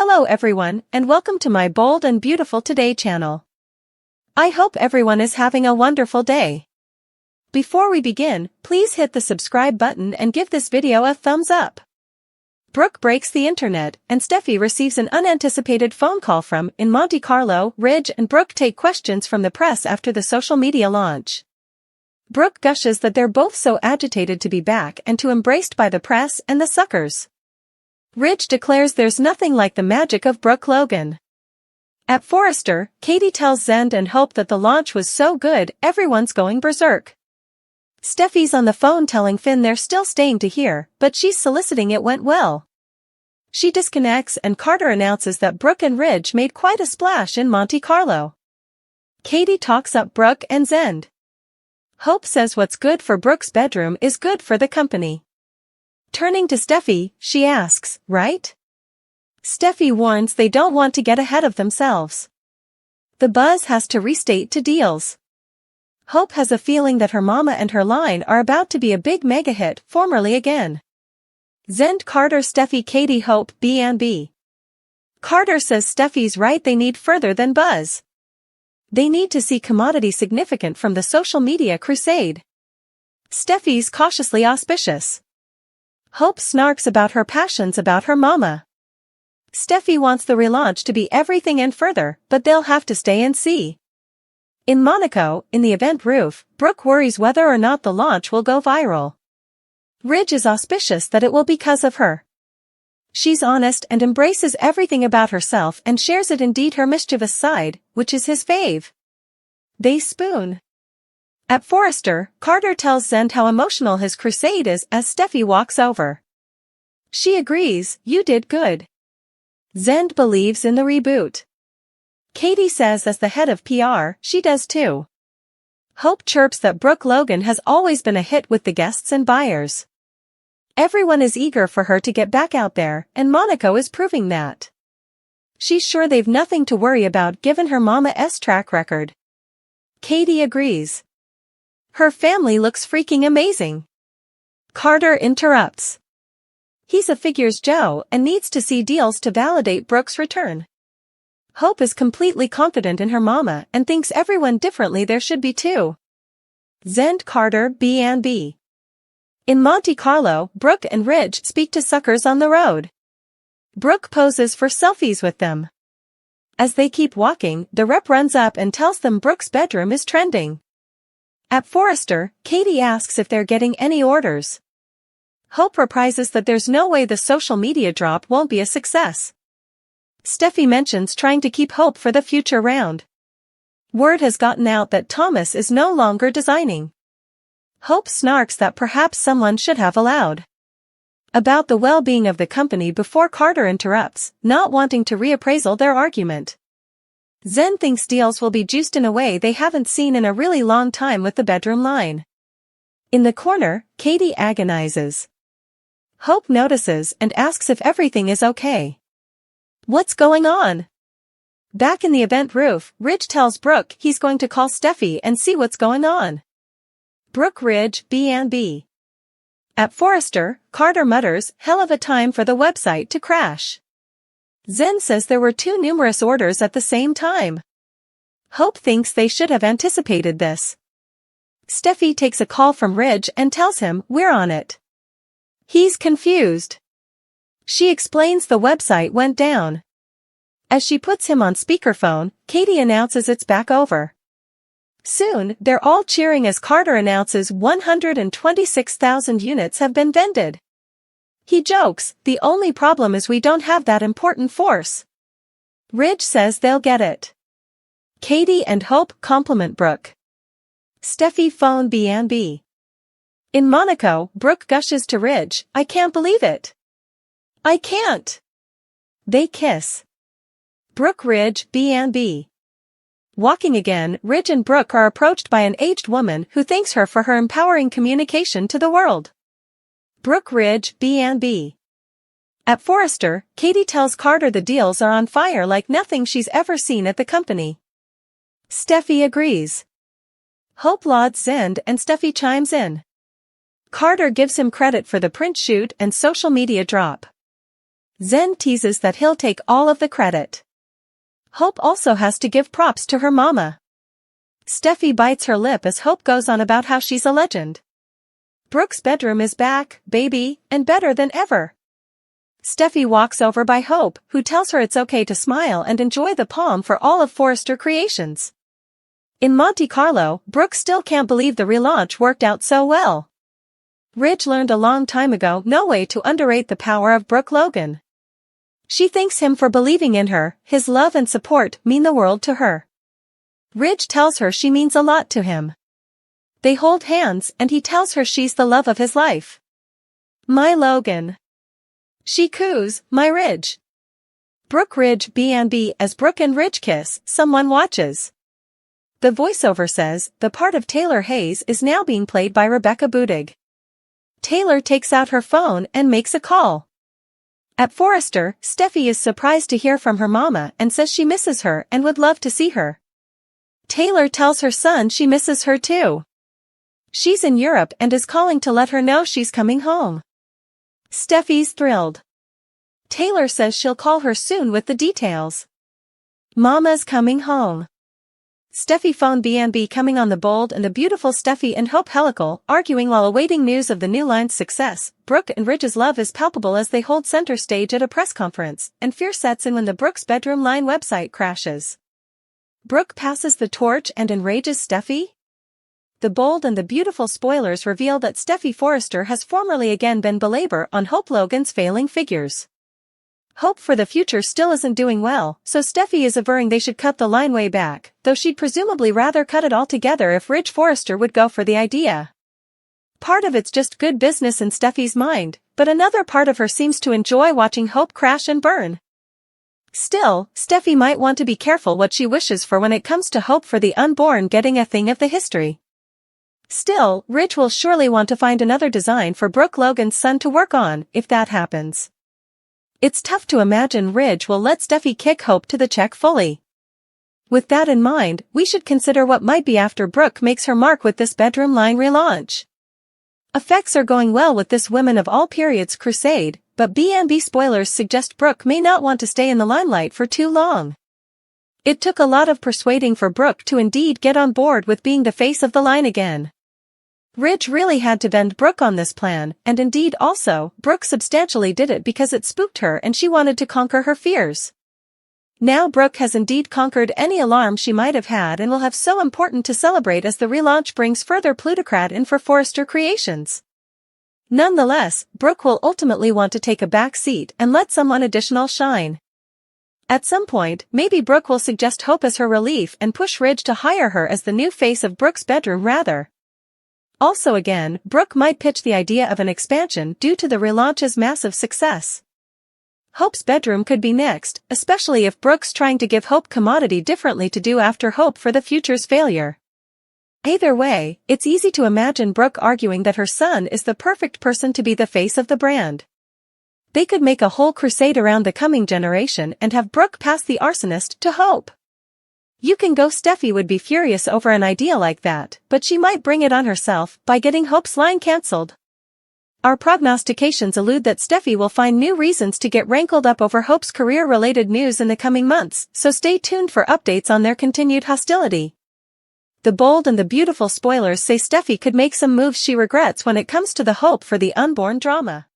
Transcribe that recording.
Hello everyone, and welcome to my Bold and Beautiful Today channel. I hope everyone is having a wonderful day. Before we begin, please hit the subscribe button and give this video a thumbs up. Brooke breaks the internet, and Steffy receives an unanticipated phone call from in Monte Carlo. Ridge and Brooke take questions from the press after the social media launch. Brooke gushes that they're both so agitated to be back and to embraced by the press and the suckers. Ridge declares there's nothing like the magic of Brooke Logan. At Forrester, Katie tells Zend and Hope that the launch was so good, everyone's going berserk. Steffy's on the phone telling Finn they're still staying to hear, but she's soliciting it went well. She disconnects and Carter announces that Brooke and Ridge made quite a splash in Monte Carlo. Katie talks up Brooke and Zend. Hope says what's good for Brooke's bedroom is good for the company. Turning to Steffy, she asks, right? Steffy warns they don't want to get ahead of themselves. The buzz has to restate to deals. Hope has a feeling that her mama and her line are about to be a big mega hit, formerly again. Zend, Carter, Steffy, Katie, Hope, B&B. Carter says Steffy's right, they need further than buzz. They need to see commodity significant from the social media crusade. Steffy's cautiously auspicious. Hope snarks about her passions about her mama. Steffy wants the relaunch to be everything and further, but they'll have to stay and see. In Monaco, in the event roof, Brooke worries whether or not the launch will go viral. Ridge is auspicious that it will because of her. She's honest and embraces everything about herself and shares it, indeed her mischievous side, which is his fave. They spoon. At Forrester, Carter tells Zend how emotional his crusade is as Steffy walks over. She agrees, you did good. Zend believes in the reboot. Katie says as the head of PR, she does too. Hope chirps that Brooke Logan has always been a hit with the guests and buyers. Everyone is eager for her to get back out there, and Monaco is proving that. She's sure they've nothing to worry about given her mama's track record. Katie agrees. Her family looks freaking amazing. Carter interrupts. He's a figures Joe and needs to see deals to validate Brooke's return. Hope is completely confident in her mama and thinks everyone differently there should be too. Zend, Carter, B&B. In Monte Carlo, Brooke and Ridge speak to suckers on the road. Brooke poses for selfies with them. As they keep walking, the rep runs up and tells them Brooke's bedroom is trending. At Forrester, Katie asks if they're getting any orders. Hope reprises that there's no way the social media drop won't be a success. Steffy mentions trying to keep Hope for the future round. Word has gotten out that Thomas is no longer designing. Hope snarks that perhaps someone should have allowed about the well-being of the company before Carter interrupts, not wanting to reappraisal their argument. Zend thinks deals will be juiced in a way they haven't seen in a really long time with the bedroom line. In the corner, Katie agonizes. Hope notices and asks if everything is okay. What's going on? Back in the event roof, Ridge tells Brooke he's going to call Steffy and see what's going on. Brooke, Ridge, B&B. At Forrester, Carter mutters, hell of a time for the website to crash. Zend says there were too numerous orders at the same time. Hope thinks they should have anticipated this. Steffy takes a call from Ridge and tells him, we're on it. He's confused. She explains the website went down. As she puts him on speakerphone, Katie announces it's back over. Soon, they're all cheering as Carter announces 126,000 units have been vended. He jokes, the only problem is we don't have that important force. Ridge says they'll get it. Katie and Hope compliment Brooke. Steffy phone B&B. In Monaco, Brooke gushes to Ridge, I can't believe it. I can't. They kiss. Brooke, Ridge, B&B. Walking again, Ridge and Brooke are approached by an aged woman who thanks her for her empowering communication to the world. Brooke, Ridge, B&B. At Forrester, Katie tells Carter the deals are on fire like nothing she's ever seen at the company. Steffy agrees. Hope lauds Zend and Steffy chimes in. Carter gives him credit for the print shoot and social media drop. Zen teases that he'll take all of the credit. Hope also has to give props to her mama. Steffy bites her lip as Hope goes on about how she's a legend. Brooke's bedroom is back, baby, and better than ever. Steffy walks over by Hope, who tells her it's okay to smile and enjoy the palm for all of Forrester Creations. In Monte Carlo, Brooke still can't believe the relaunch worked out so well. Ridge learned a long time ago no way to underrate the power of Brooke Logan. She thanks him for believing in her, his love and support mean the world to her. Ridge tells her she means a lot to him. They hold hands and he tells her she's the love of his life. My Logan. She coos, my Ridge. Brooke Ridge B&B as Brooke and Ridge kiss, someone watches. The voiceover says, the part of Taylor Hayes is now being played by Rebecca Budig. Taylor takes out her phone and makes a call. At Forrester, Steffy is surprised to hear from her mama and says she misses her and would love to see her. Taylor tells her son she misses her too. She's in Europe and is calling to let her know she's coming home. Steffy's thrilled. Taylor says she'll call her soon with the details. Mama's coming home. Steffy phone B&B coming on the bold and the beautiful Steffy and Hope helical arguing while awaiting news of the new line's success. Brooke and Ridge's love is palpable as they hold center stage at a press conference, and fear sets in when the Brooke's bedroom line website crashes. Brooke passes the torch and enrages Steffy? The bold and the beautiful spoilers reveal that Steffy Forrester has formerly again been belabor on Hope Logan's failing figures. Hope for the future still isn't doing well, so Steffy is averring they should cut the line way back, though she'd presumably rather cut it altogether if Ridge Forrester would go for the idea. Part of it's just good business in Steffy's mind, but another part of her seems to enjoy watching Hope crash and burn. Still, Steffy might want to be careful what she wishes for when it comes to Hope for the unborn getting a thing of the history. Still, Ridge will surely want to find another design for Brooke Logan's son to work on, if that happens. It's tough to imagine Ridge will let Steffy kick Hope to the check fully. With that in mind, we should consider what might be after Brooke makes her mark with this bedroom line relaunch. Effects are going well with this Women of All Periods crusade, but B&B spoilers suggest Brooke may not want to stay in the limelight for too long. It took a lot of persuading for Brooke to indeed get on board with being the face of the line again. Ridge really had to bend Brooke on this plan, and indeed also, Brooke substantially did it because it spooked her and she wanted to conquer her fears. Now Brooke has indeed conquered any alarm she might have had and will have so important to celebrate as the relaunch brings further plutocrat in for Forrester Creations. Nonetheless, Brooke will ultimately want to take a back seat and let someone additional shine. At some point, maybe Brooke will suggest Hope as her relief and push Ridge to hire her as the new face of Brooke's bedroom rather. Also again, Brooke might pitch the idea of an expansion due to the relaunch's massive success. Hope's bedroom could be next, especially if Brooke's trying to give Hope commodity differently to do after Hope for the future's failure. Either way, it's easy to imagine Brooke arguing that her son is the perfect person to be the face of the brand. They could make a whole crusade around the coming generation and have Brooke pass the arsonist to Hope. You can go Steffy would be furious over an idea like that, but she might bring it on herself by getting Hope's line cancelled. Our prognostications allude that Steffy will find new reasons to get rankled up over Hope's career-related news in the coming months, so stay tuned for updates on their continued hostility. The bold and the beautiful spoilers say Steffy could make some moves she regrets when it comes to the Hope for the unborn drama.